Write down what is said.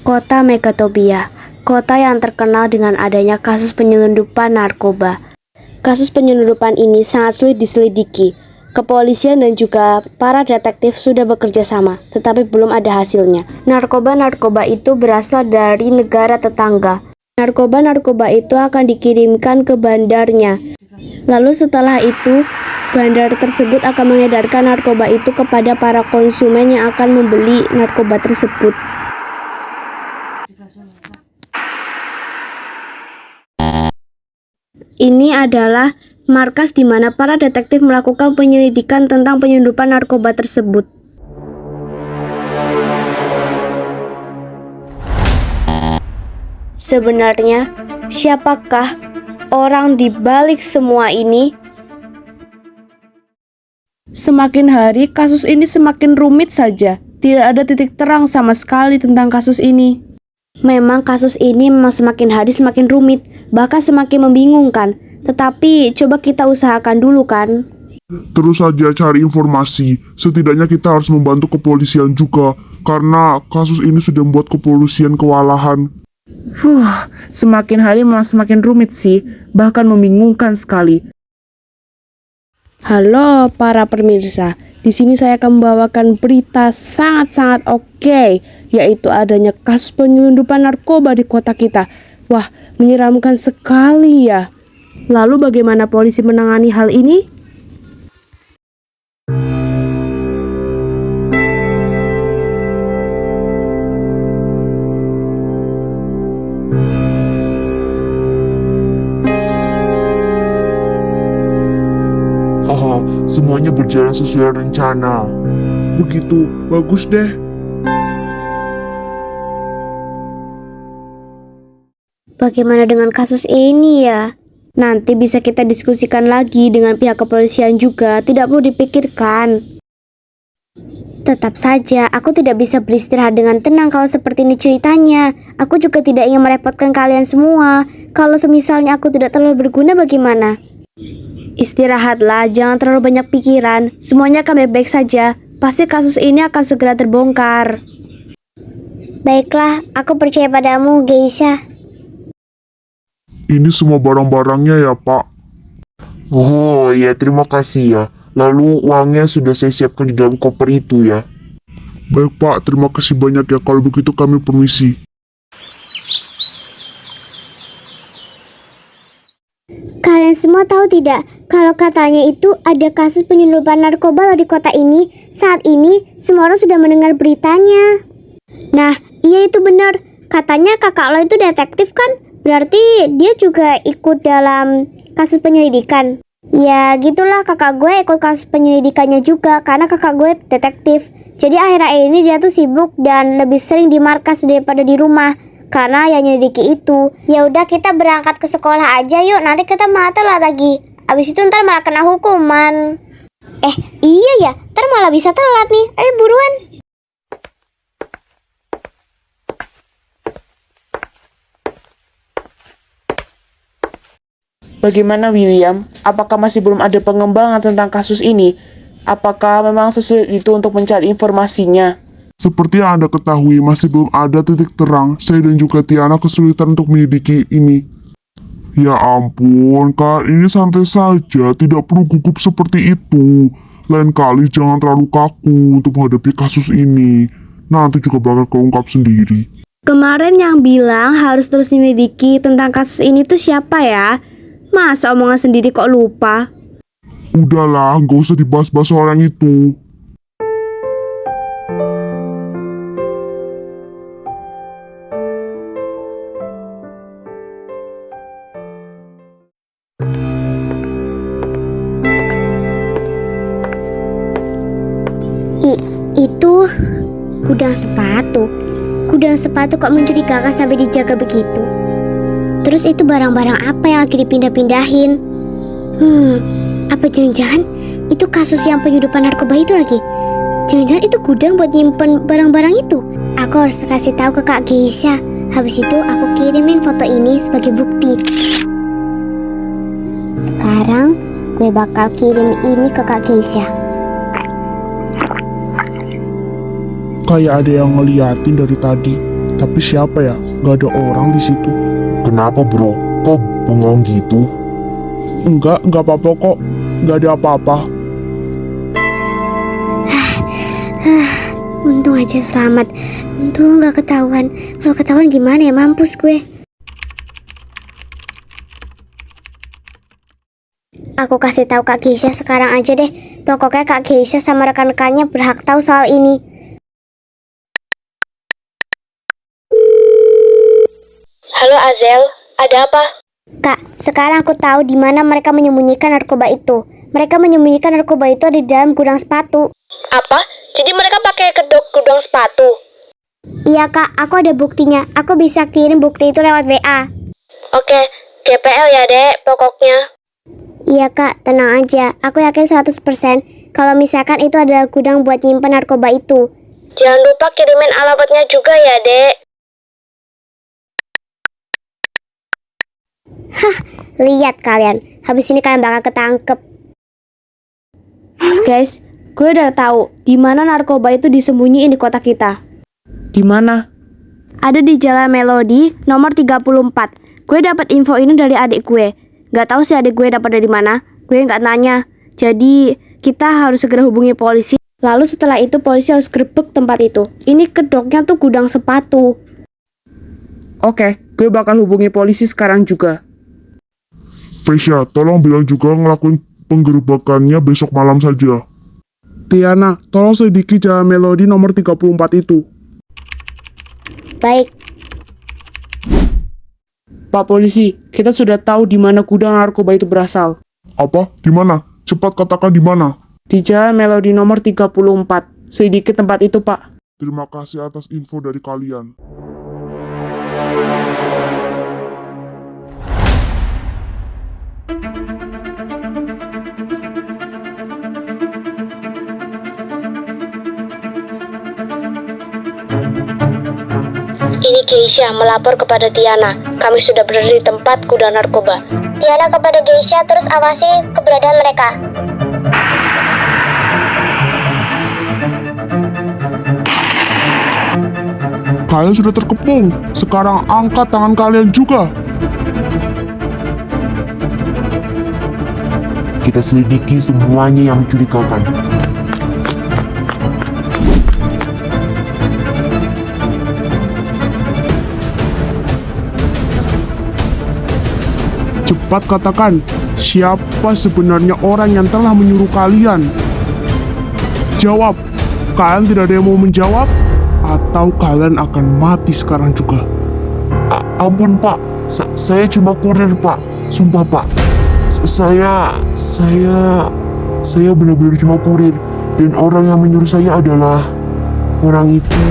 Kota Megatopia, kota yang terkenal dengan adanya kasus penyelundupan narkoba. Kasus penyelundupan ini sangat sulit diselidiki. Kepolisian dan juga para detektif sudah bekerja sama, tetapi belum ada hasilnya. Narkoba-narkoba itu berasal dari negara tetangga. Narkoba-narkoba itu akan dikirimkan ke bandarnya. Lalu setelah itu, bandar tersebut akan mengedarkan narkoba itu kepada para konsumen yang akan membeli narkoba tersebut. Ini adalah markas di mana para detektif melakukan penyelidikan tentang penyelundupan narkoba tersebut. Sebenarnya, siapakah orang di balik semua ini? Semakin hari, kasus ini semakin rumit saja. Tidak ada titik terang sama sekali tentang kasus ini. Memang kasus ini semakin hari semakin rumit, bahkan semakin membingungkan. Tetapi coba kita usahakan dulu kan? Terus saja cari informasi. Setidaknya kita harus membantu kepolisian juga, karena kasus ini sudah membuat kepolisian kewalahan. Semakin hari memang semakin rumit sih, bahkan membingungkan sekali. Halo para pemirsa, di sini saya akan membawakan berita sangat-sangat oke, yaitu adanya kasus penyelundupan narkoba di kota kita. Wah, menyeramkan sekali ya. Lalu bagaimana polisi menangani hal ini? Haha, semuanya berjalan sesuai rencana. Begitu, bagus deh. Bagaimana dengan kasus ini ya? Nanti bisa kita diskusikan lagi dengan pihak kepolisian juga, tidak perlu dipikirkan. Tetap saja, aku tidak bisa beristirahat dengan tenang kalau seperti ini ceritanya. Aku juga tidak ingin merepotkan kalian semua. Kalau semisalnya aku tidak terlalu berguna bagaimana? Istirahatlah, jangan terlalu banyak pikiran. Semuanya akan baik-baik saja. Pasti kasus ini akan segera terbongkar. Baiklah, aku percaya padamu, Geisha. Ini semua barang-barangnya ya, Pak. Oh ya, terima kasih ya. Lalu uangnya sudah saya siapkan di dalam koper itu ya. Baik, Pak. Terima kasih banyak ya. Kalau begitu kami permisi. Kalian semua tahu tidak, kalau katanya itu ada kasus penyelundupan narkoba di kota ini. Saat ini, semua orang sudah mendengar beritanya. Nah, iya itu benar. Katanya kakak lo itu detektif kan? Berarti dia juga ikut dalam kasus penyelidikan. Ya gitulah, kakak gue ikut kasus penyelidikannya juga karena kakak gue detektif. Jadi akhir-akhir ini dia tuh sibuk dan lebih sering di markas daripada di rumah karena yang nyelidiki itu. Ya udah, kita berangkat ke sekolah aja yuk, nanti kita malah telat lagi. Abis itu ntar malah kena hukuman. Iya ya, ntar malah bisa telat nih. Ayo buruan. Bagaimana William? Apakah masih belum ada pengembangan tentang kasus ini? Apakah memang sesulit itu untuk mencari informasinya? Seperti yang Anda ketahui, masih belum ada titik terang. Saya dan juga Tiana kesulitan untuk menyelidiki ini. Ya ampun, Kak, ini santai saja. Tidak perlu gugup seperti itu. Lain kali jangan terlalu kaku untuk menghadapi kasus ini. Nanti juga bakal keungkap sendiri. Kemarin yang bilang harus terus menyelidiki tentang kasus ini tuh siapa ya? Masa omongan sendiri kok lupa? Udahlah, nggak usah dibahas-bahas orang itu. Itu gudang sepatu. Gudang sepatu kok mencurigakan sampai dijaga begitu? Terus itu barang-barang apa yang lagi dipindah-pindahin? Apa jangan-jangan itu kasus yang penyelundupan narkoba itu lagi? Jangan-jangan itu gudang buat nyimpen barang-barang itu? Aku harus kasih tahu ke Kak Geisha. Habis itu aku kirimin foto ini sebagai bukti. Sekarang gue bakal kirim ini ke Kak Geisha. Kayak ada yang ngeliatin dari tadi. Tapi siapa ya? Gak ada orang di situ. Kenapa bro? Kok bengong gitu? Enggak apa-apa kok. Gak ada apa-apa. Untung aja selamat. Untung gak ketahuan. Kalau ketahuan gimana ya, mampus gue. Aku kasih tahu Kak Keisha sekarang aja deh. Pokoknya Kak Keisha sama rekan-rekannya berhak tahu soal ini. Halo Azel, ada apa? Kak, sekarang aku tahu di mana mereka menyembunyikan narkoba itu. Mereka menyembunyikan narkoba itu ada di dalam gudang sepatu. Apa? Jadi mereka pakai kedok gudang sepatu? Iya Kak, aku ada buktinya. Aku bisa kirim bukti itu lewat WA. Oke, GPL ya dek, pokoknya. Iya Kak, tenang aja. Aku yakin 100% kalau misalkan itu adalah gudang buat nyimpen narkoba itu. Jangan lupa kirimin alamatnya juga ya dek. Lihat kalian, habis ini kalian bakal ketangkep. Guys, gue udah tahu di mana narkoba itu disembunyiin di kota kita. Di mana? Ada di Jalan Melodi nomor 34. Gue dapat info ini dari adik gue. Gak tahu sih adik gue dapat dari mana. Gue nggak nanya. Jadi kita harus segera hubungi polisi. Lalu setelah itu polisi harus gerebek tempat itu. Ini kedoknya tuh gudang sepatu. Oke, gue bakal hubungi polisi sekarang juga. Vesya, tolong bilang juga ngelakuin penggerebekannya besok malam saja. Tiana, tolong selidiki Jalan Melodi nomor 34 itu. Baik, Pak polisi, kita sudah tahu di mana gudang narkoba itu berasal. Apa? Di mana? Cepat katakan di mana. Di Jalan Melodi nomor 34. Selidiki tempat itu, Pak. Terima kasih atas info dari kalian. Ini Keisha melapor kepada Tiana. Kami sudah berada di tempat gudang narkoba. Tiana kepada Geisha, terus awasi keberadaan mereka. Kalian sudah terkepung. Sekarang angkat tangan kalian juga. Kita selidiki semuanya yang mencurigakan. Cepat katakan, siapa sebenarnya orang yang telah menyuruh kalian? Jawab. Kalian tidak ada yang mau menjawab? Atau kalian akan mati sekarang juga? Ampun pak, saya cuma kurir pak. Sumpah pak, saya benar-benar cuma kurir. Dan orang yang menyuruh saya adalah orang itu.